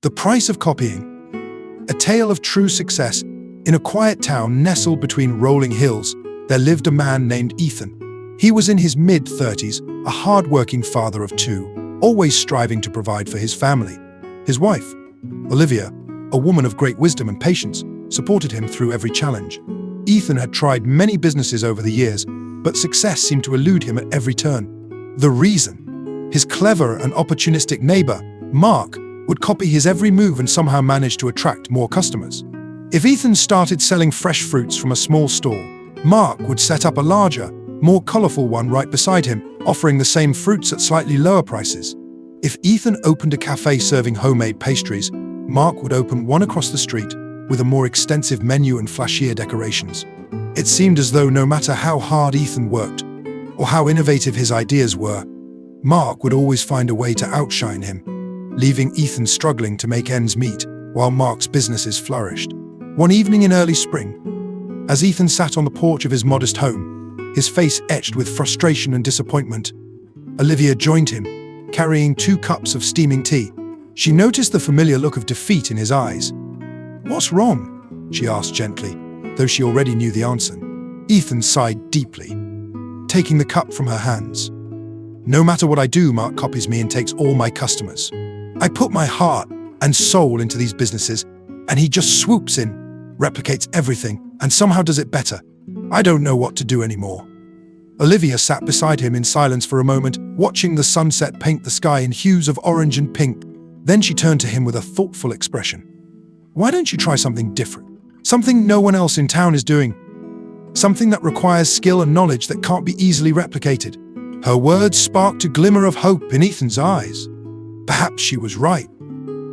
The Price of Copying. A tale of true success. In a quiet town nestled between rolling hills, there lived a man named Ethan. He was in his mid-30s, a hardworking father of two, always striving to provide for his family. His wife, Olivia, a woman of great wisdom and patience, supported him through every challenge. Ethan had tried many businesses over the years, but success seemed to elude him at every turn. The reason? His clever and opportunistic neighbor, Mark, would copy his every move and somehow manage to attract more customers. If Ethan started selling fresh fruits from a small stall, Mark would set up a larger, more colorful one right beside him, offering the same fruits at slightly lower prices. If Ethan opened a cafe serving homemade pastries, Mark would open one across the street with a more extensive menu and flashier decorations. It seemed as though no matter how hard Ethan worked, or how innovative his ideas were, Mark would always find a way to outshine him, leaving Ethan struggling to make ends meet while Mark's businesses flourished. One evening in early spring, as Ethan sat on the porch of his modest home, his face etched with frustration and disappointment, Olivia joined him, carrying 2 cups of steaming tea. She noticed the familiar look of defeat in his eyes. "What's wrong?" she asked gently, though she already knew the answer. Ethan sighed deeply, taking the cup from her hands. "No matter what I do, Mark copies me and takes all my customers. I put my heart and soul into these businesses, and he just swoops in, replicates everything, and somehow does it better. I don't know what to do anymore." Olivia sat beside him in silence for a moment, watching the sunset paint the sky in hues of orange and pink. Then she turned to him with a thoughtful expression. "Why don't you try something different? Something no one else in town is doing. Something that requires skill and knowledge that can't be easily replicated." Her words sparked a glimmer of hope in Ethan's eyes. Perhaps she was right.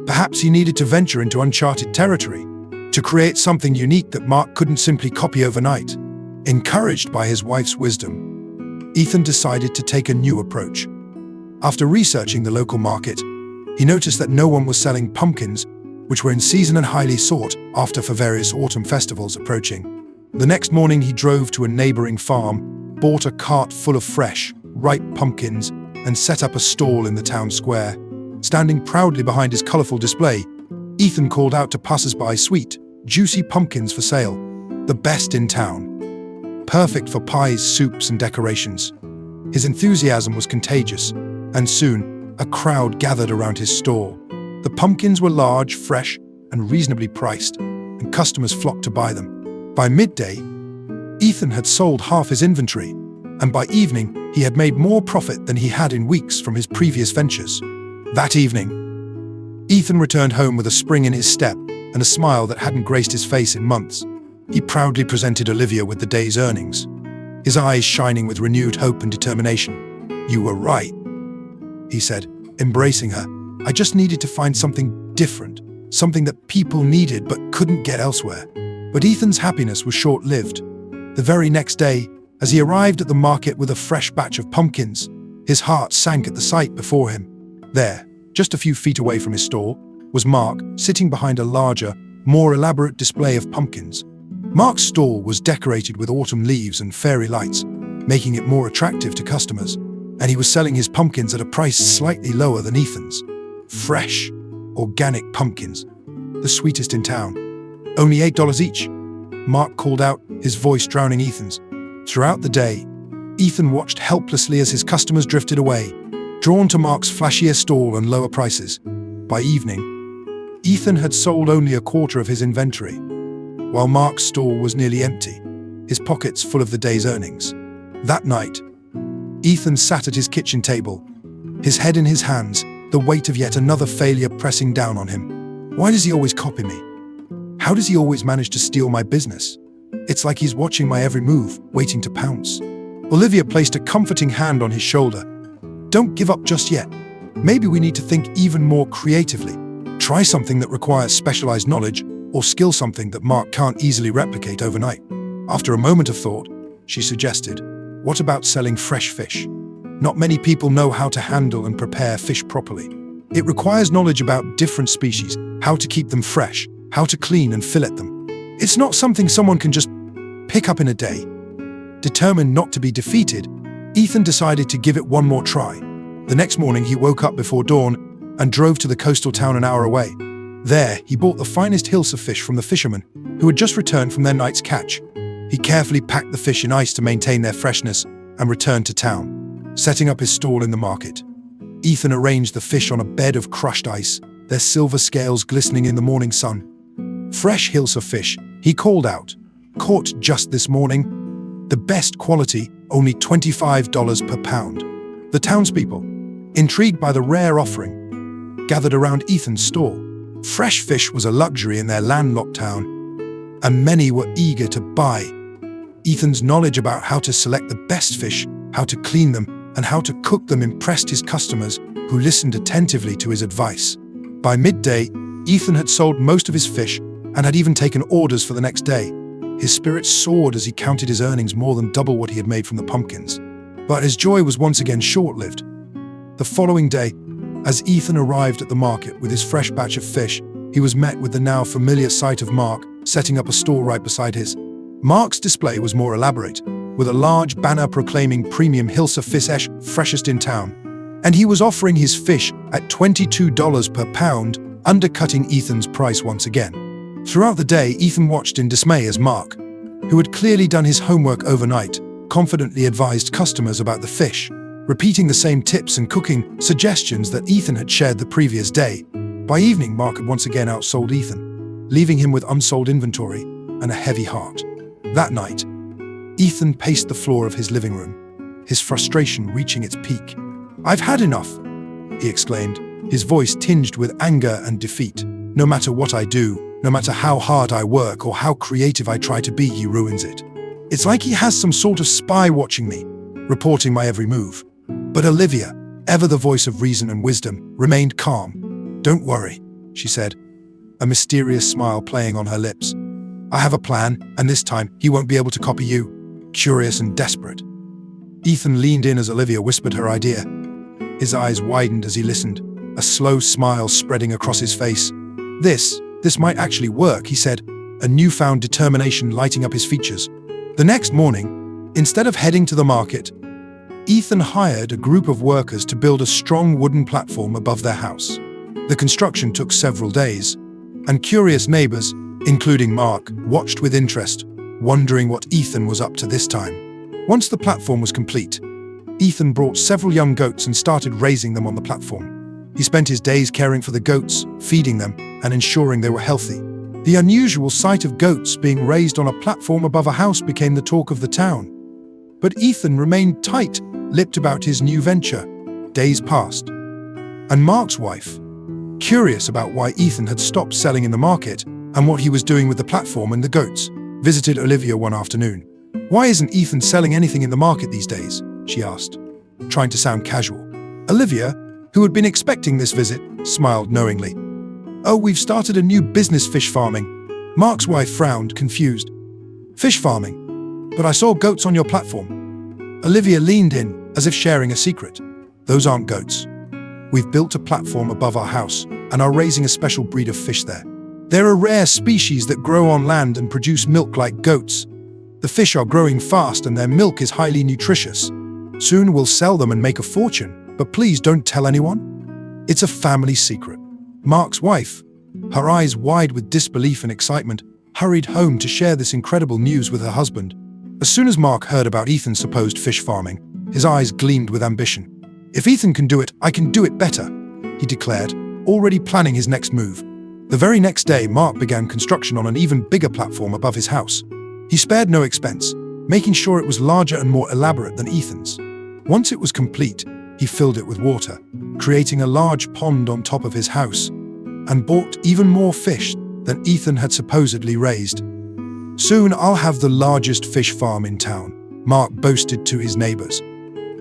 Perhaps he needed to venture into uncharted territory, to create something unique that Mark couldn't simply copy overnight. Encouraged by his wife's wisdom, Ethan decided to take a new approach. After researching the local market, he noticed that no one was selling pumpkins, which were in season and highly sought after for various autumn festivals approaching. The next morning he drove to a neighboring farm, bought a cart full of fresh, ripe pumpkins, and set up a stall in the town square. Standing proudly behind his colorful display, Ethan called out to passers-by sweet, juicy pumpkins for sale, the best in town, perfect for pies, soups, and decorations. His enthusiasm was contagious, and soon a crowd gathered around his stall. The pumpkins were large, fresh, and reasonably priced, and customers flocked to buy them. By midday, Ethan had sold half his inventory, and by evening, he had made more profit than he had in weeks from his previous ventures. That evening, Ethan returned home with a spring in his step and a smile that hadn't graced his face in months. He proudly presented Olivia with the day's earnings, his eyes shining with renewed hope and determination. "You were right," he said, embracing her. "I just needed to find something different, something that people needed but couldn't get elsewhere." But Ethan's happiness was short-lived. The very next day, as he arrived at the market with a fresh batch of pumpkins, his heart sank at the sight before him. There, just a few feet away from his stall, was Mark, sitting behind a larger, more elaborate display of pumpkins. Mark's stall was decorated with autumn leaves and fairy lights, making it more attractive to customers, and he was selling his pumpkins at a price slightly lower than Ethan's. Fresh, organic pumpkins, the sweetest in town. "Only $8 each," Mark called out, his voice drowning Ethan's. Throughout the day, Ethan watched helplessly as his customers drifted away, drawn to Mark's flashier stall and lower prices. By evening, Ethan had sold only a quarter of his inventory, while Mark's stall was nearly empty, his pockets full of the day's earnings. That night, Ethan sat at his kitchen table, his head in his hands, the weight of yet another failure pressing down on him. Why does he always copy me? How does he always manage to steal my business? It's like he's watching my every move, waiting to pounce. Olivia placed a comforting hand on his shoulder. "Don't give up just yet. Maybe we need to think even more creatively. Try something that requires specialized knowledge or skill, something that Mark can't easily replicate overnight." After a moment of thought, she suggested, "What about selling fresh fish? Not many people know how to handle and prepare fish properly. It requires knowledge about different species, how to keep them fresh, how to clean and fillet them. It's not something someone can just pick up in a day." Determined not to be defeated, Ethan decided to give it one more try. The next morning he woke up before dawn and drove to the coastal town an hour away. There, he bought the finest hills of fish from the fishermen, who had just returned from their night's catch. He carefully packed the fish in ice to maintain their freshness and returned to town, setting up his stall in the market. Ethan arranged the fish on a bed of crushed ice, their silver scales glistening in the morning sun. "Fresh hills of fish," he called out. "Caught just this morning. The best quality, only $25 per pound." The townspeople, intrigued by the rare offering, gathered around Ethan's stall. Fresh fish was a luxury in their landlocked town, and many were eager to buy. Ethan's knowledge about how to select the best fish, how to clean them, and how to cook them impressed his customers, who listened attentively to his advice. By midday, Ethan had sold most of his fish and had even taken orders for the next day. His spirits soared as he counted his earnings, more than double what he had made from the pumpkins. But his joy was once again short-lived. The following day, as Ethan arrived at the market with his fresh batch of fish, he was met with the now familiar sight of Mark setting up a stall right beside his. Mark's display was more elaborate, with a large banner proclaiming premium Hilsa fish, freshest in town. And he was offering his fish at $22 per pound, undercutting Ethan's price once again. Throughout the day, Ethan watched in dismay as Mark, who had clearly done his homework overnight, confidently advised customers about the fish, repeating the same tips and cooking suggestions that Ethan had shared the previous day. By evening, Mark had once again outsold Ethan, leaving him with unsold inventory and a heavy heart. That night, Ethan paced the floor of his living room, his frustration reaching its peak. "I've had enough," he exclaimed, his voice tinged with anger and defeat. "No matter what I do, no matter how hard I work or how creative I try to be, he ruins it. It's like he has some sort of spy watching me, reporting my every move." But Olivia, ever the voice of reason and wisdom, remained calm. "Don't worry," she said, a mysterious smile playing on her lips. "I have a plan, and this time he won't be able to copy you." Curious and desperate, Ethan leaned in as Olivia whispered her idea. His eyes widened as he listened, a slow smile spreading across his face. This might actually work," he said, a newfound determination lighting up his features. The next morning, instead of heading to the market, Ethan hired a group of workers to build a strong wooden platform above their house. The construction took several days, and curious neighbors, including Mark, watched with interest, wondering what Ethan was up to this time. Once the platform was complete, Ethan brought several young goats and started raising them on the platform. He spent his days caring for the goats, feeding them, and ensuring they were healthy. The unusual sight of goats being raised on a platform above a house became the talk of the town. But Ethan remained tight-lipped about his new venture. Days passed, and Mark's wife, curious about why Ethan had stopped selling in the market and what he was doing with the platform and the goats, visited Olivia one afternoon. "Why isn't Ethan selling anything in the market these days?" she asked, trying to sound casual. Olivia, who had been expecting this visit, smiled knowingly. "Oh, we've started a new business, fish farming." Mark's wife frowned, confused. "Fish farming? But I saw goats on your platform." Olivia leaned in, as if sharing a secret. "Those aren't goats. We've built a platform above our house and are raising a special breed of fish there. They're a rare species that grow on land and produce milk like goats. The fish are growing fast and their milk is highly nutritious. Soon we'll sell them and make a fortune, but please don't tell anyone. It's a family secret." Mark's wife, her eyes wide with disbelief and excitement, hurried home to share this incredible news with her husband. As soon as Mark heard about Ethan's supposed fish farming, his eyes gleamed with ambition. "If Ethan can do it, I can do it better," he declared, already planning his next move. The very next day, Mark began construction on an even bigger platform above his house. He spared no expense, making sure it was larger and more elaborate than Ethan's. Once it was complete, he filled it with water, creating a large pond on top of his house, and bought even more fish than Ethan had supposedly raised. "Soon I'll have the largest fish farm in town," Mark boasted to his neighbors.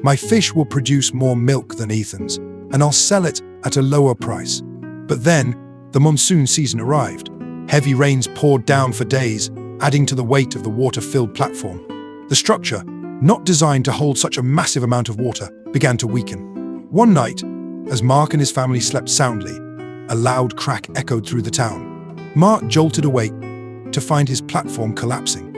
"My fish will produce more milk than Ethan's, and I'll sell it at a lower price." But then, the monsoon season arrived. Heavy rains poured down for days, adding to the weight of the water-filled platform. The structure, not designed to hold such a massive amount of water, began to weaken. One night, as Mark and his family slept soundly, a loud crack echoed through the town. Mark jolted awake to find his platform collapsing.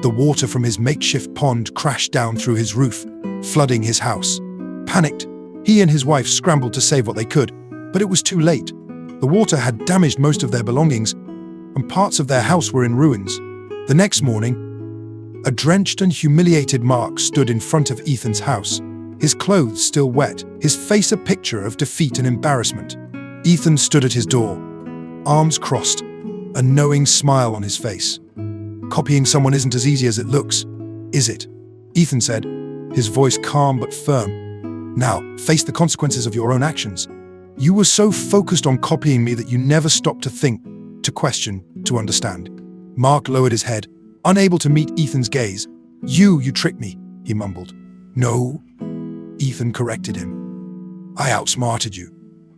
The water from his makeshift pond crashed down through his roof, flooding his house. Panicked, he and his wife scrambled to save what they could, but it was too late. The water had damaged most of their belongings, and parts of their house were in ruins. The next morning, a drenched and humiliated Mark stood in front of Ethan's house, his clothes still wet, his face a picture of defeat and embarrassment. Ethan stood at his door, arms crossed, a knowing smile on his face. "Copying someone isn't as easy as it looks, is it?" Ethan said, his voice calm but firm. "Now, face the consequences of your own actions. You were so focused on copying me that you never stopped to think, to question, to understand." Mark lowered his head, unable to meet Ethan's gaze. You tricked me," he mumbled. "No," Ethan corrected him. "I outsmarted you.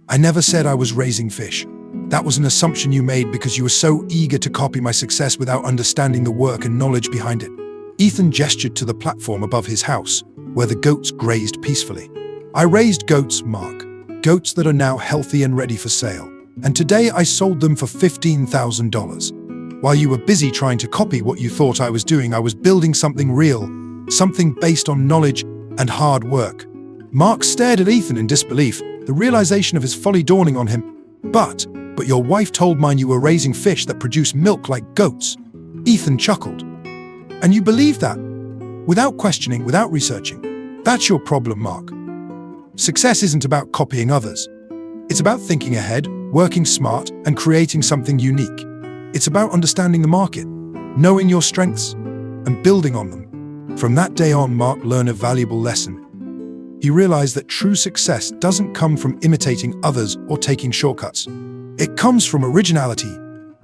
I never said I was raising fish. That was an assumption you made because you were so eager to copy my success without understanding the work and knowledge behind it." Ethan gestured to the platform above his house, where the goats grazed peacefully. "I raised goats, Mark. Goats that are now healthy and ready for sale. And today I sold them for $15,000. While you were busy trying to copy what you thought I was doing, I was building something real, something based on knowledge and hard work." Mark stared at Ethan in disbelief, the realization of his folly dawning on him. But your wife told mine you were raising fish that produce milk like goats." Ethan chuckled. "And you believe that? Without questioning, without researching? That's your problem, Mark. Success isn't about copying others. It's about thinking ahead, working smart, and creating something unique. It's about understanding the market, knowing your strengths, and building on them." From that day on, Mark learned a valuable lesson. He realized that true success doesn't come from imitating others or taking shortcuts. It comes from originality,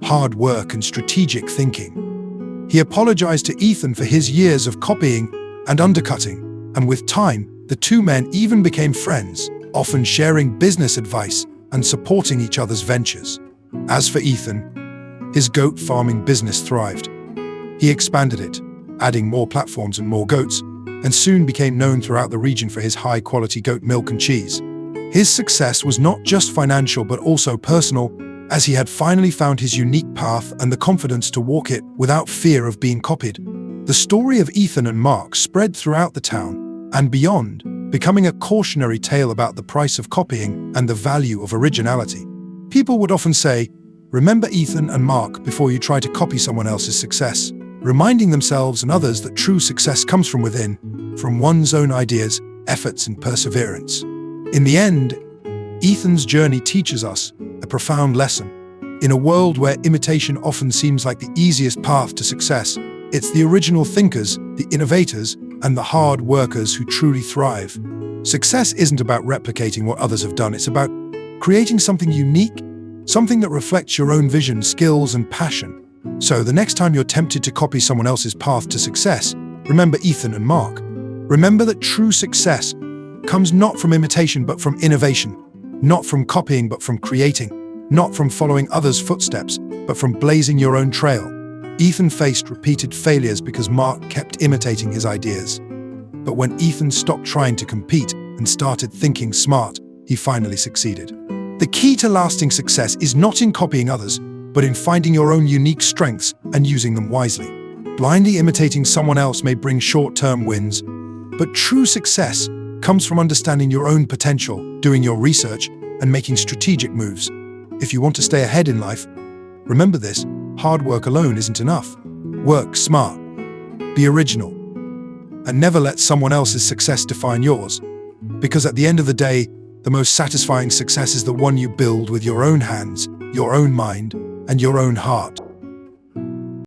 hard work, and strategic thinking. He apologized to Ethan for his years of copying and undercutting, and with time, the two men even became friends, often sharing business advice and supporting each other's ventures. As for Ethan, his goat farming business thrived. He expanded it, adding more platforms and more goats, and soon became known throughout the region for his high-quality goat milk and cheese. His success was not just financial but also personal, as he had finally found his unique path and the confidence to walk it without fear of being copied. The story of Ethan and Mark spread throughout the town and beyond, becoming a cautionary tale about the price of copying and the value of originality. People would often say, "Remember Ethan and Mark before you try to copy someone else's success," reminding themselves and others that true success comes from within, from one's own ideas, efforts, and perseverance. In the end, Ethan's journey teaches us a profound lesson. In a world where imitation often seems like the easiest path to success, it's the original thinkers, the innovators, and the hard workers who truly thrive. Success isn't about replicating what others have done, it's about creating something unique, something that reflects your own vision, skills, and passion. So the next time you're tempted to copy someone else's path to success, remember Ethan and Mark. Remember that true success comes not from imitation but from innovation, not from copying but from creating, not from following others' footsteps but from blazing your own trail. Ethan faced repeated failures because Mark kept imitating his ideas. But when Ethan stopped trying to compete and started thinking smart, he finally succeeded. The key to lasting success is not in copying others, but in finding your own unique strengths and using them wisely. Blindly imitating someone else may bring short-term wins, but true success comes from understanding your own potential, doing your research, and making strategic moves. If you want to stay ahead in life, remember this: hard work alone isn't enough. Work smart, be original, and never let someone else's success define yours. Because at the end of the day, the most satisfying success is the one you build with your own hands, your own mind, and your own heart.